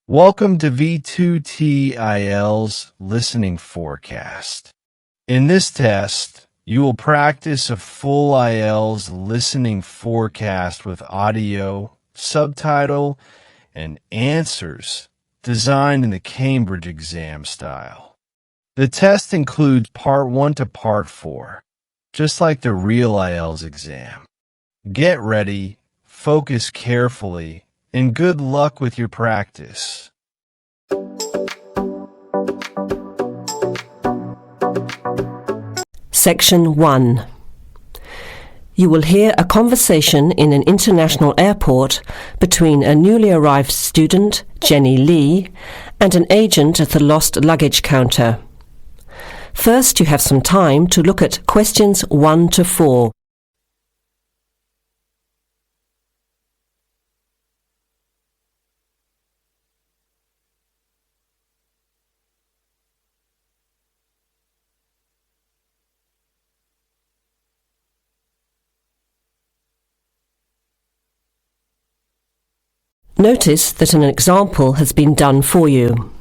Welcome to V2T IELTS Listening Forecast. In this test, you will practice a full IELTS listening forecast with audio, subtitle, and answers designed in the Cambridge exam style. The test includes Part 1 to Part 4, just like the real IELTS exam. Get ready, focus carefully, and good luck with your practice. Section 1. You will hear a conversation in an international airport between a newly arrived student, Jenny Lee, and an agent at the lost luggage counter. First, you have some time to look at questions 1 to 4. Notice that an example has been done for you.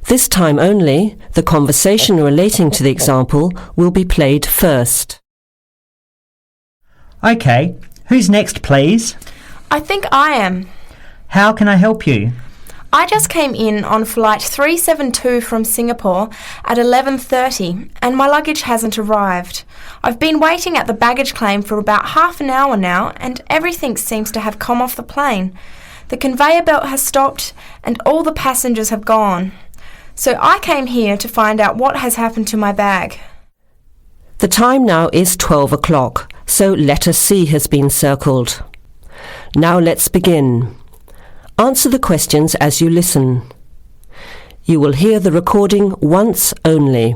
This time only, the conversation relating to the example will be played first. OK, who's next, please? I think I am. How can I help you? I just came in on flight 372 from Singapore at 11:30 and my luggage hasn't arrived. I've been waiting at the baggage claim for about half an hour now and everything seems to have come off the plane. The conveyor belt has stopped and all the passengers have gone. So I came here to find out what has happened to my bag. The time now is 12 o'clock, so letter C has been circled. Now let's begin. Answer the questions as you listen. You will hear the recording once only.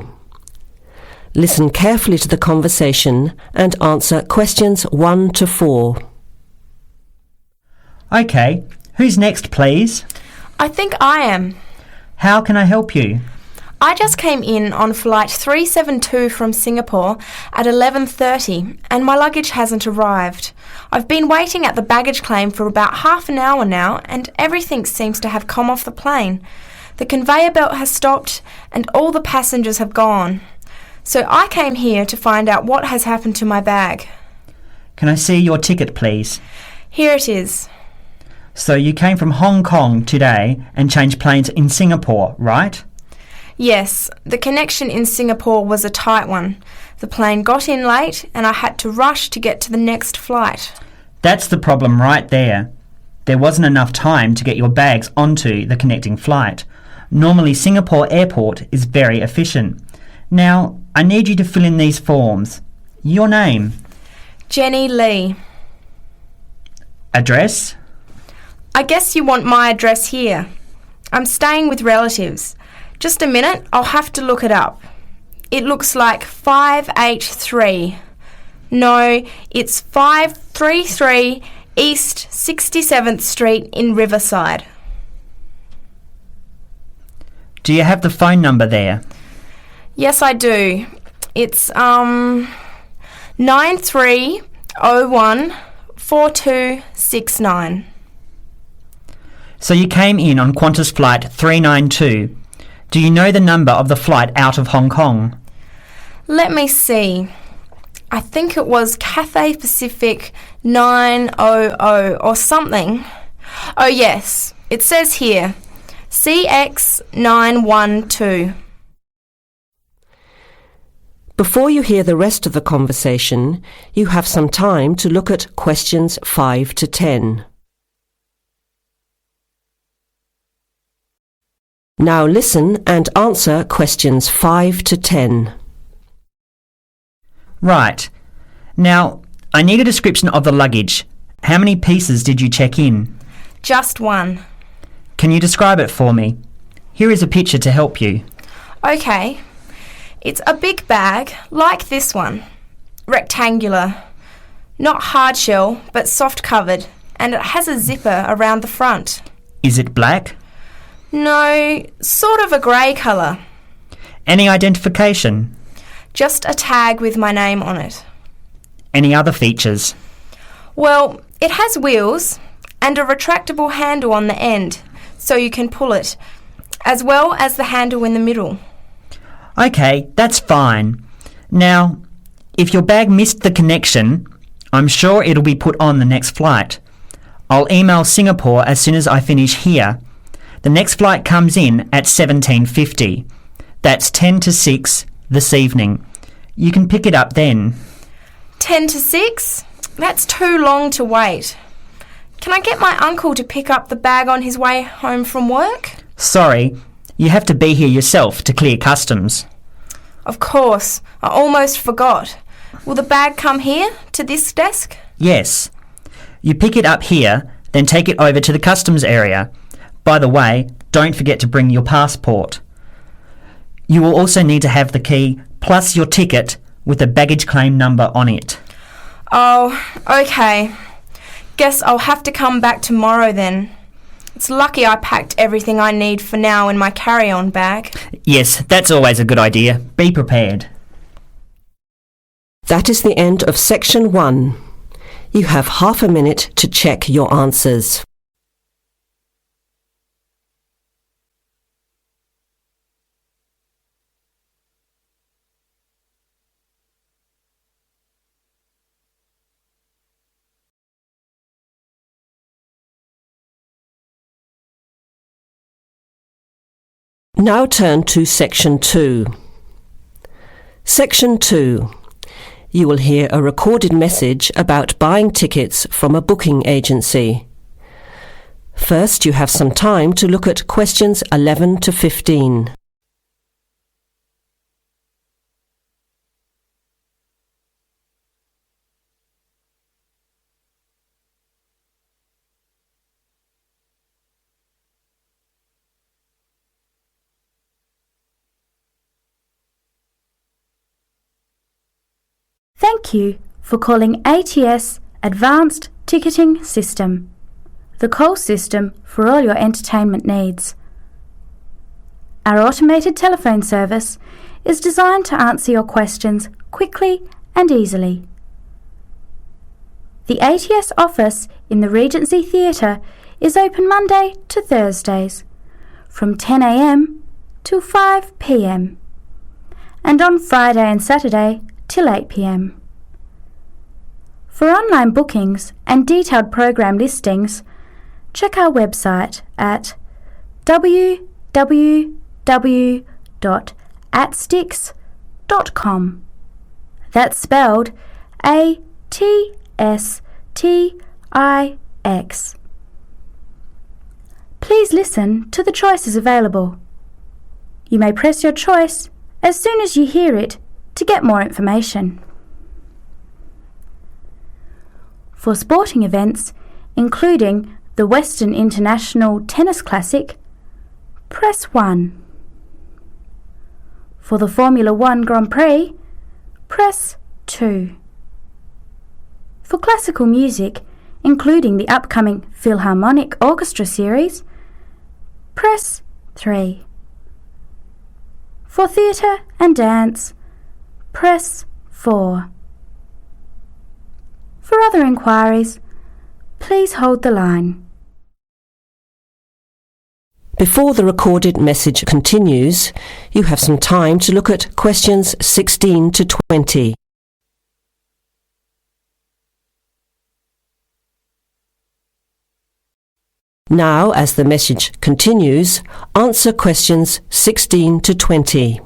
Listen carefully to the conversation and answer questions 1 to 4. OK, who's next, please? I think I am. How can I help you? I just came in on flight 372 from Singapore at 11:30 and my luggage hasn't arrived. I've been waiting at the baggage claim for about half an hour now and everything seems to have come off the plane. The conveyor belt has stopped and all the passengers have gone. So I came here to find out what has happened to my bag. Can I see your ticket, please? Here it is. So you came from Hong Kong today and changed planes in Singapore, right? Yes, the connection in Singapore was a tight one. The plane got in late and I had to rush to get to the next flight. That's the problem right there. There wasn't enough time to get your bags onto the connecting flight. Normally Singapore Airport is very efficient. Now, I need you to fill in these forms. Your name? Jenny Lee. Address? I guess you want my address here. I'm staying with relatives. Just a minute, I'll have to look it up. It looks like 583. No, it's 533 East 67th Street in Riverside. Do you have the phone number there? Yes, I do. It's 9301 4269. So you came in on Qantas Flight 392. Do you know the number of the flight out of Hong Kong? Let me see. I think it was Cathay Pacific 900 or something. Oh yes, it says here, CX912. Before you hear the rest of the conversation, you have some time to look at questions 5 to 10. Now listen and answer questions 5 to 10. Right. Now, I need a description of the luggage. How many pieces did you check in? Just one. Can you describe it for me? Here is a picture to help you. Okay. It's a big bag, like this one. Rectangular. Not hard shell, but soft covered, and it has a zipper around the front. Is it black? No, sort of a grey colour. Any identification? Just a tag with my name on it. Any other features? Well, it has wheels and a retractable handle on the end, so you can pull it, as well as the handle in the middle. Okay, that's fine. Now, if your bag missed the connection, I'm sure it'll be put on the next flight. I'll email Singapore as soon as I finish here. The next flight comes in at 17:50. That's 10 to 6 this evening. You can pick it up then. 10 to 6? That's too long to wait. Can I get my uncle to pick up the bag on his way home from work? Sorry, you have to be here yourself to clear customs. Of course, I almost forgot. Will the bag come here, to this desk? Yes. You pick it up here, then take it over to the customs area. By the way, don't forget to bring your passport. You will also need to have the key plus your ticket with the baggage claim number on it. Oh, okay. Guess I'll have to come back tomorrow then. It's lucky I packed everything I need for now in my carry-on bag. Yes, that's always a good idea. Be prepared. That is the end of section 1. You have half a minute to check your answers. Now turn to section 2. Section 2. You will hear a recorded message about buying tickets from a booking agency. First, you have some time to look at questions 11 to 15. Thank you for calling ATS Advanced Ticketing System, the call system for all your entertainment needs. Our automated telephone service is designed to answer your questions quickly and easily. The ATS office in the Regency Theatre is open Monday to Thursdays from 10 a.m. till 5 p.m. and on Friday and Saturday till 8 p.m. For online bookings and detailed program listings, check our website at www.atstix.com. That's spelled ATSTIX. Please listen to the choices available. You may press your choice as soon as you hear it to get more information. For sporting events, including the Western International Tennis Classic, press 1. For the Formula 1 Grand Prix, press 2. For classical music, including the upcoming Philharmonic Orchestra series, press 3. For theatre and dance, press 4. For other inquiries, please hold the line. Before the recorded message continues, you have some time to look at questions 16 to 20. Now, as the message continues, answer questions 16 to 20.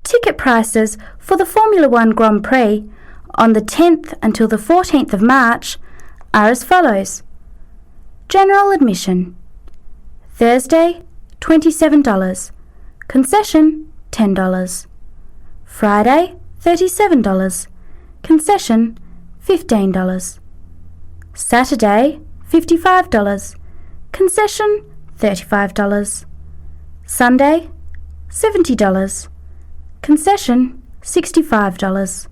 Ticket prices for the Formula 1 Grand Prix on the 10th until the 14th of March are as follows. General admission. Thursday, $27. Concession, $10. Friday, $37. Concession, $15. Saturday, $55. Concession, $35. Sunday, $70. Concession, $65.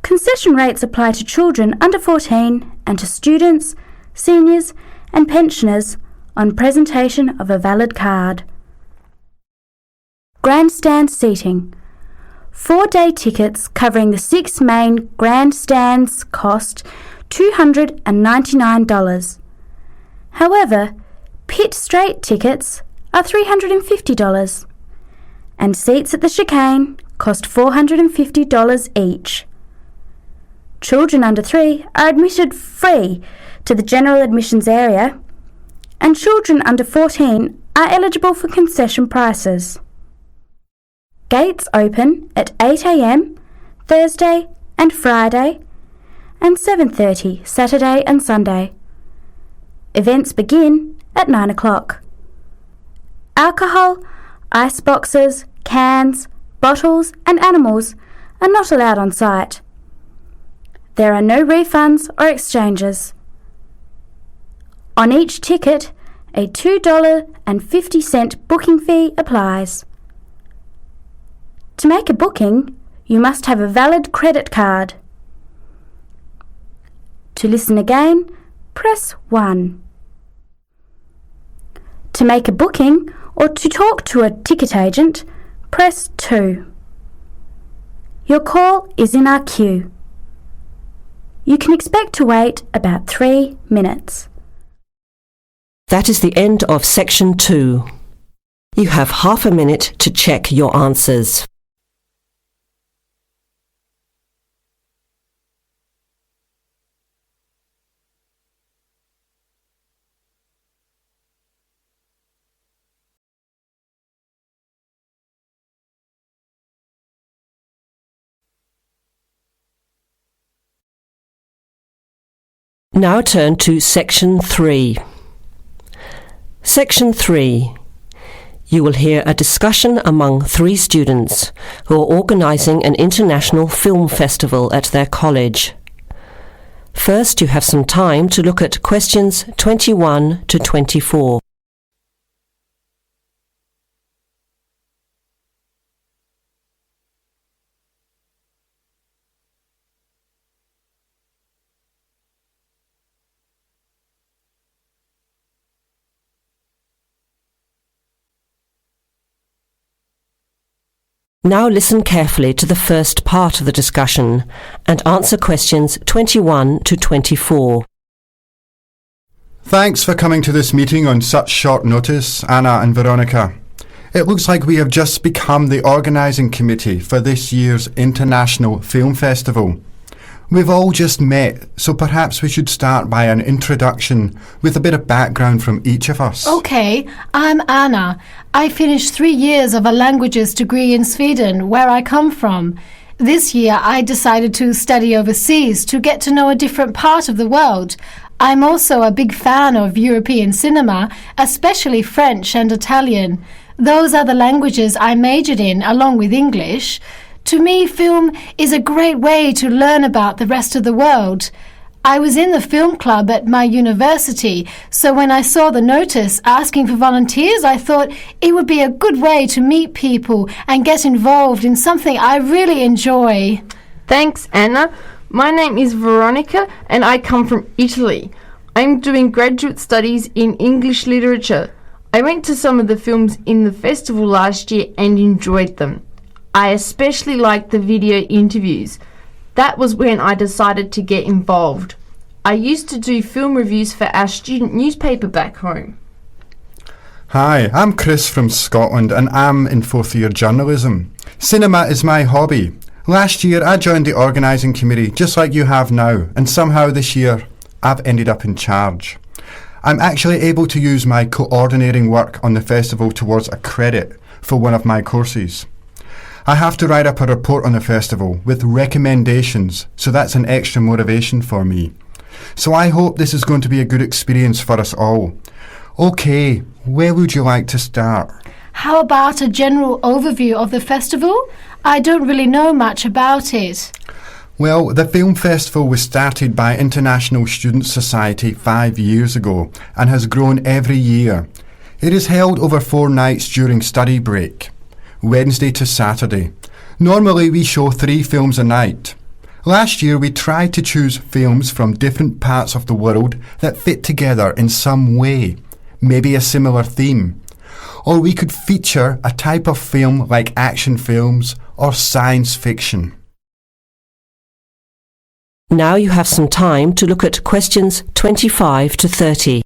Concession rates apply to children under 14 and to students, seniors and pensioners on presentation of a valid card. Grandstand seating. 4-day tickets covering the 6 main grandstands cost $299. However, pit straight tickets are $350 and seats at the chicane cost $450 each. Children under 3 are admitted free to the general admissions area, and children under 14 are eligible for concession prices. Gates open at 8 a.m. Thursday and Friday and 7:30 Saturday and Sunday. Events begin at 9 o'clock. Alcohol, ice boxes, cans, bottles and animals are not allowed on site. There are no refunds or exchanges. On each ticket, a $2.50 booking fee applies. To make a booking, you must have a valid credit card. To listen again, press 1. To make a booking or to talk to a ticket agent, press 2. Your call is in our queue. You can expect to wait about 3 minutes. That is the end of section 2. You have half a minute to check your answers. Now turn to section 3. Section 3. You will hear a discussion among 3 students who are organising an international film festival at their college. First, you have some time to look at questions 21 to 24. Now listen carefully to the first part of the discussion and answer questions 21 to 24. Thanks for coming to this meeting on such short notice, Anna and Veronica. It looks like we have just become the organising committee for this year's International Film Festival. We've all just met, so perhaps we should start by an introduction with a bit of background from each of us. Okay, I'm Anna. I finished 3 years of a languages degree in Sweden, where I come from. This year I decided to study overseas to get to know a different part of the world. I'm also a big fan of European cinema, especially French and Italian. Those are the languages I majored in along with English. To me, film is a great way to learn about the rest of the world. I was in the film club at my university, so when I saw the notice asking for volunteers, I thought it would be a good way to meet people and get involved in something I really enjoy. Thanks, Anna. My name is Veronica and I come from Italy. I'm doing graduate studies in English literature. I went to some of the films in the festival last year and enjoyed them. I especially liked the video interviews. That was when I decided to get involved. I used to do film reviews for our student newspaper back home. Hi, I'm Chris from Scotland and I'm in 4th year journalism. Cinema is my hobby. Last year I joined the organising committee just like you have now, and somehow this year I've ended up in charge. I'm actually able to use my coordinating work on the festival towards a credit for one of my courses. I have to write up a report on the festival with recommendations, so that's an extra motivation for me. So I hope this is going to be a good experience for us all. Okay, where would you like to start? How about a general overview of the festival? I don't really know much about it. Well, the film festival was started by International Student Society 5 years ago and has grown every year. It is held over 4 nights during study break, Wednesday to Saturday. Normally we show 3 films a night. Last year we tried to choose films from different parts of the world that fit together in some way, maybe a similar theme. Or we could feature a type of film like action films or science fiction. Now you have some time to look at questions 25 to 30.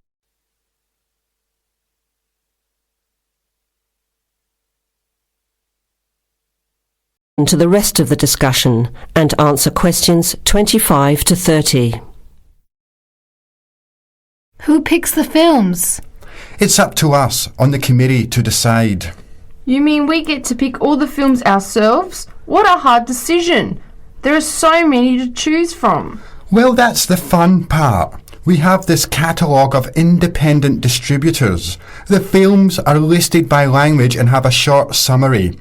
to the rest of the discussion and answer questions 25 to 30. Who picks the films? It's up to us on the committee to decide. You mean we get to pick all the films ourselves? What a hard decision. There are so many to choose from. Well, that's the fun part. We have this catalogue of independent distributors. The films are listed by language and have a short summary.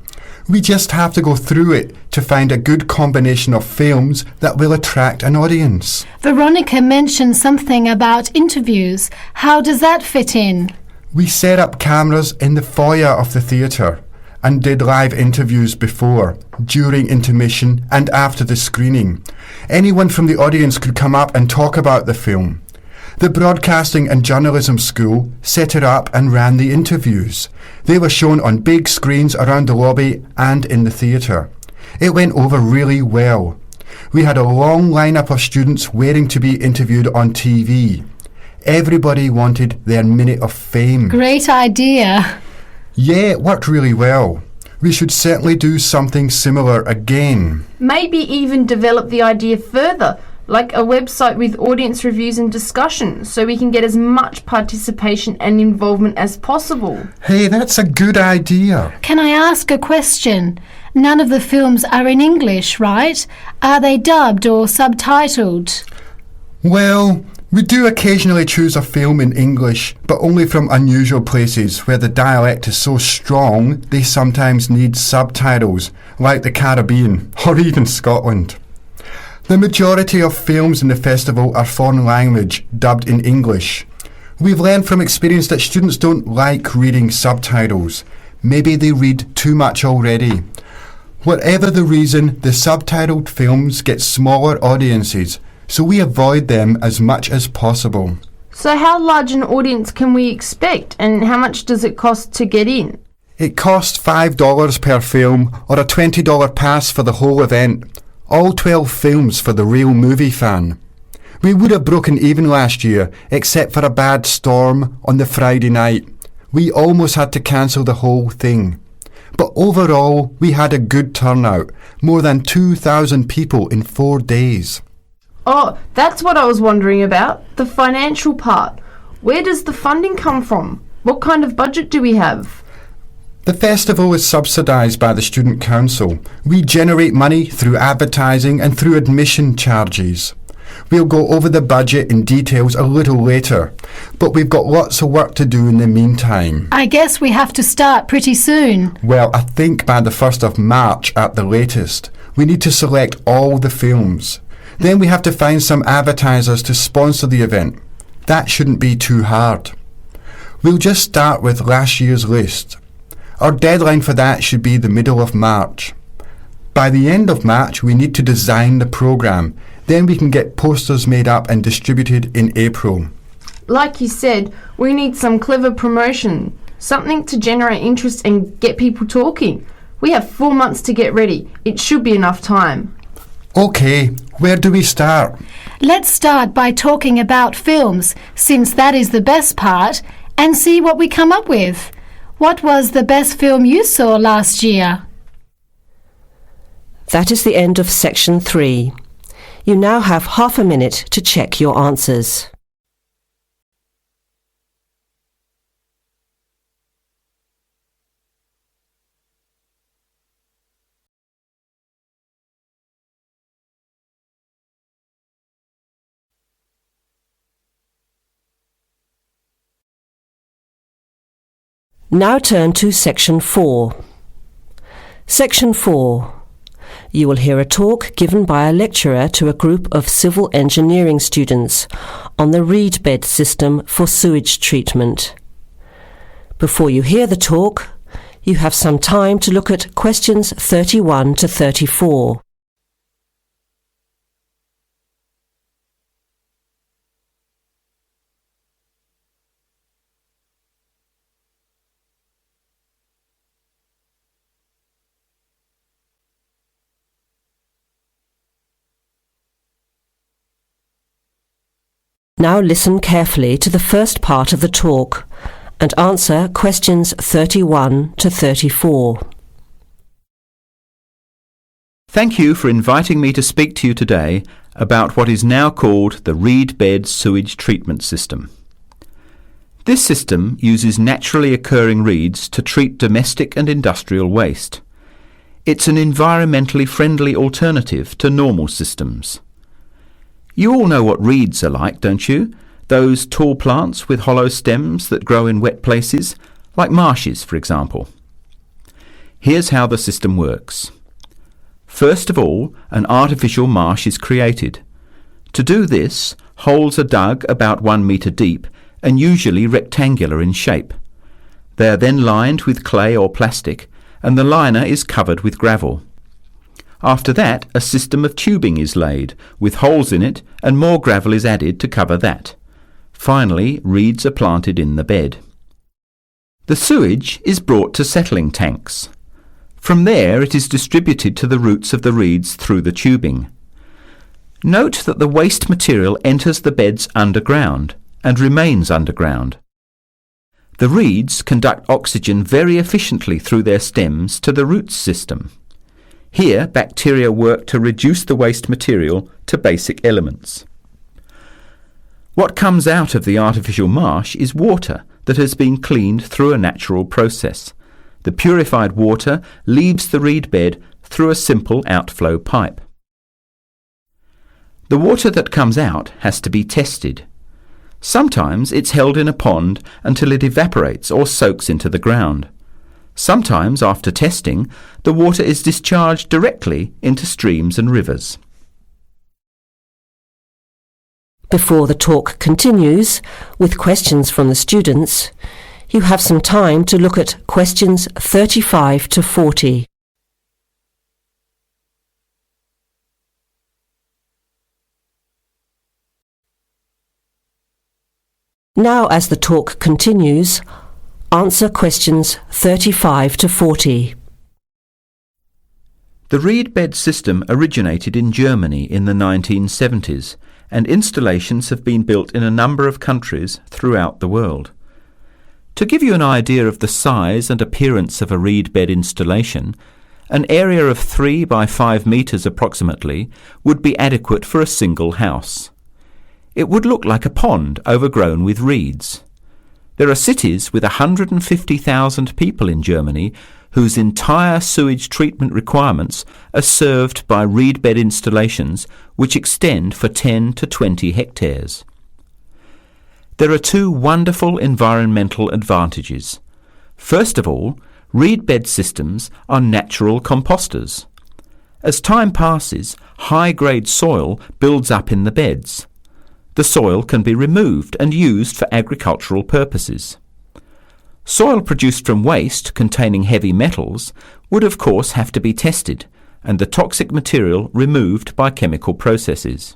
We just have to go through it to find a good combination of films that will attract an audience. Veronica mentioned something about interviews. How does that fit in? We set up cameras in the foyer of the theatre and did live interviews before, during intermission and after the screening. Anyone from the audience could come up and talk about the film. The Broadcasting and Journalism School set it up and ran the interviews. They were shown on big screens around the lobby and in the theatre. It went over really well. We had a long lineup of students waiting to be interviewed on TV. Everybody wanted their minute of fame. Great idea. Yeah, it worked really well. We should certainly do something similar again. Maybe even develop the idea further, like a website with audience reviews and discussion, so we can get as much participation and involvement as possible. Hey, that's a good idea. Can I ask a question? None of the films are in English, right? Are they dubbed or subtitled? Well, we do occasionally choose a film in English, but only from unusual places where the dialect is so strong they sometimes need subtitles, like the Caribbean or even Scotland. The majority of films in the festival are foreign language, dubbed in English. We've learned from experience that students don't like reading subtitles. Maybe they read too much already. Whatever the reason, the subtitled films get smaller audiences, so we avoid them as much as possible. So how large an audience can we expect, and how much does it cost to get in? It costs $5 per film or a $20 pass for the whole event. All 12 films for the real movie fan. We would have broken even last year, except for a bad storm on the Friday night. We almost had to cancel the whole thing. But overall, we had a good turnout, more than 2,000 people in 4 days. Oh, that's what I was wondering about, the financial part. Where does the funding come from? What kind of budget do we have? The festival is subsidised by the Student Council. We generate money through advertising and through admission charges. We'll go over the budget in details a little later, but we've got lots of work to do in the meantime. I guess we have to start pretty soon. Well, I think by the 1st of March at the latest. We need to select all the films. Then we have to find some advertisers to sponsor the event. That shouldn't be too hard. We'll just start with last year's list. Our deadline for that should be the middle of March. By the end of March, we need to design the programme. Then we can get posters made up and distributed in April. Like you said, we need some clever promotion, something to generate interest and get people talking. We have 4 months to get ready. It should be enough time. Okay, where do we start? Let's start by talking about films, since that is the best part, and see what we come up with. What was the best film you saw last year? That is the end of section 3. You now have half a minute to check your answers. Now turn to section 4. Section 4. You will hear a talk given by a lecturer to a group of civil engineering students on the reed bed system for sewage treatment. Before you hear the talk, you have some time to look at questions 31 to 34. Now listen carefully to the first part of the talk and answer questions 31 to 34. Thank you for inviting me to speak to you today about what is now called the reed bed sewage treatment system. This system uses naturally occurring reeds to treat domestic and industrial waste. It's an environmentally friendly alternative to normal systems. You all know what reeds are like, don't you? Those tall plants with hollow stems that grow in wet places, like marshes, for example. Here's how the system works. First of all, an artificial marsh is created. To do this, holes are dug about 1 metre deep and usually rectangular in shape. They are then lined with clay or plastic, and the liner is covered with gravel. After that, a system of tubing is laid, with holes in it, and more gravel is added to cover that. Finally, reeds are planted in the bed. The sewage is brought to settling tanks. From there, it is distributed to the roots of the reeds through the tubing. Note that the waste material enters the beds underground and remains underground. The reeds conduct oxygen very efficiently through their stems to the roots system. Here, bacteria work to reduce the waste material to basic elements. What comes out of the artificial marsh is water that has been cleaned through a natural process. The purified water leaves the reed bed through a simple outflow pipe. The water that comes out has to be tested. Sometimes it's held in a pond until it evaporates or soaks into the ground. Sometimes, after testing, the water is discharged directly into streams and rivers. Before the talk continues, with questions from the students, you have some time to look at questions 35 to 40. Now, as the talk continues, answer questions 35 to 40. The reed bed system originated in Germany in the 1970s, and installations have been built in a number of countries throughout the world. To give you an idea of the size and appearance of a reed bed installation, an area of 3 by 5 metres approximately would be adequate for a single house. It would look like a pond overgrown with reeds. There are cities with 150,000 people in Germany whose entire sewage treatment requirements are served by reed bed installations which extend for 10 to 20 hectares. There are two wonderful environmental advantages. First of all, reed bed systems are natural composters. As time passes, high-grade soil builds up in the beds. The soil can be removed and used for agricultural purposes. Soil produced from waste containing heavy metals would of course have to be tested and the toxic material removed by chemical processes.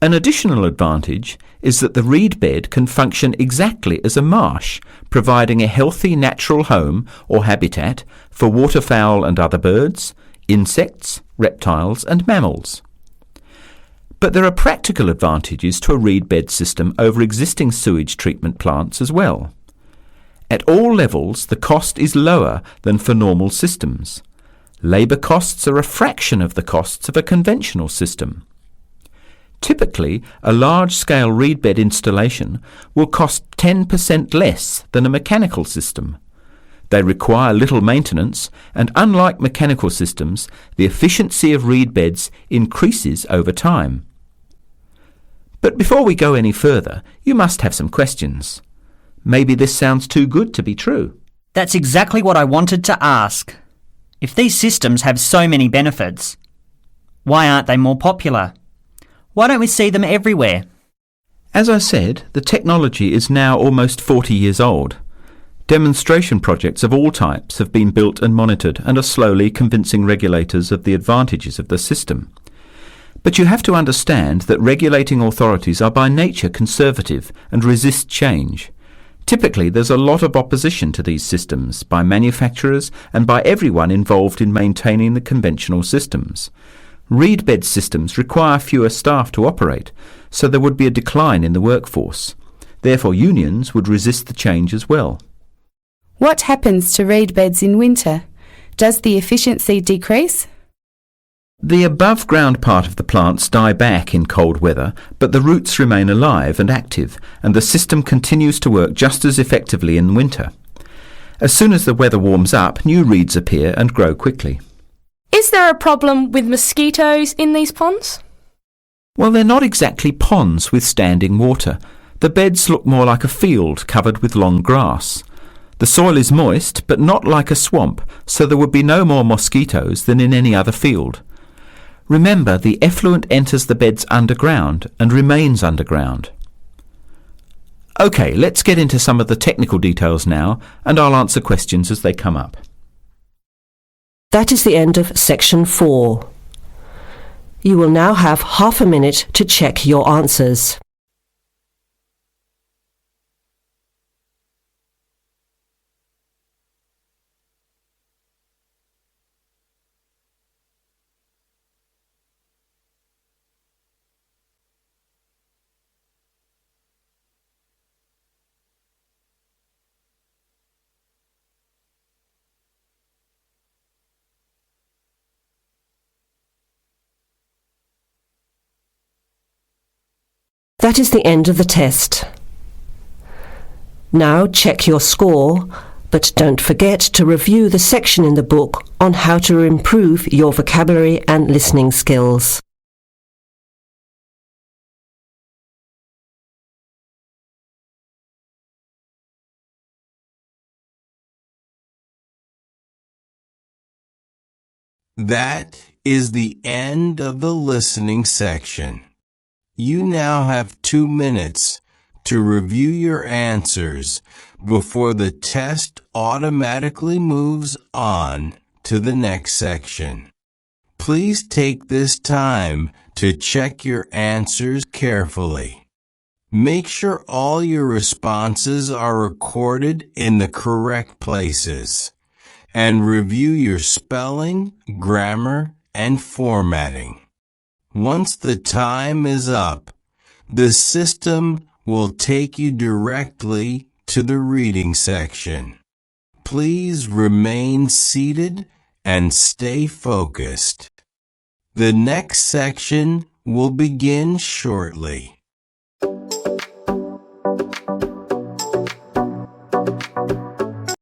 An additional advantage is that the reed bed can function exactly as a marsh, providing a healthy natural home or habitat for waterfowl and other birds, insects, reptiles and mammals. But there are practical advantages to a reed bed system over existing sewage treatment plants as well. At all levels, the cost is lower than for normal systems. Labour costs are a fraction of the costs of a conventional system. Typically, a large-scale reed bed installation will cost 10% less than a mechanical system. They require little maintenance, and unlike mechanical systems, the efficiency of reed beds increases over time. But before we go any further, you must have some questions. Maybe this sounds too good to be true. That's exactly what I wanted to ask. If these systems have so many benefits, why aren't they more popular? Why don't we see them everywhere? As I said, the technology is now almost 40 years old. Demonstration projects of all types have been built and monitored and are slowly convincing regulators of the advantages of the system. But you have to understand that regulating authorities are by nature conservative and resist change. Typically, there's a lot of opposition to these systems by manufacturers and by everyone involved in maintaining the conventional systems. Reed bed systems require fewer staff to operate, so there would be a decline in the workforce. Therefore, unions would resist the change as well. What happens to reed beds in winter? Does the efficiency decrease? The above-ground part of the plants die back in cold weather, but the roots remain alive and active, and the system continues to work just as effectively in winter. As soon as the weather warms up, new reeds appear and grow quickly. Is there a problem with mosquitoes in these ponds? Well, they're not exactly ponds with standing water. The beds look more like a field covered with long grass. The soil is moist, but not like a swamp, so there would be no more mosquitoes than in any other field. Remember, the effluent enters the beds underground and remains underground. OK, let's get into some of the technical details now, and I'll answer questions as they come up. That is the end of section 4. You will now have half a minute to check your answers. That is the end of the test. Now check your score, but don't forget to review the section in the book on how to improve your vocabulary and listening skills. That is the end of the listening section. You now have 2 minutes to review your answers before the test automatically moves on to the next section. Please take this time to check your answers carefully. Make sure all your responses are recorded in the correct places, and review your spelling, grammar, and formatting. Once the time is up, the system will take you directly to the reading section. Please remain seated and stay focused. The next section will begin shortly.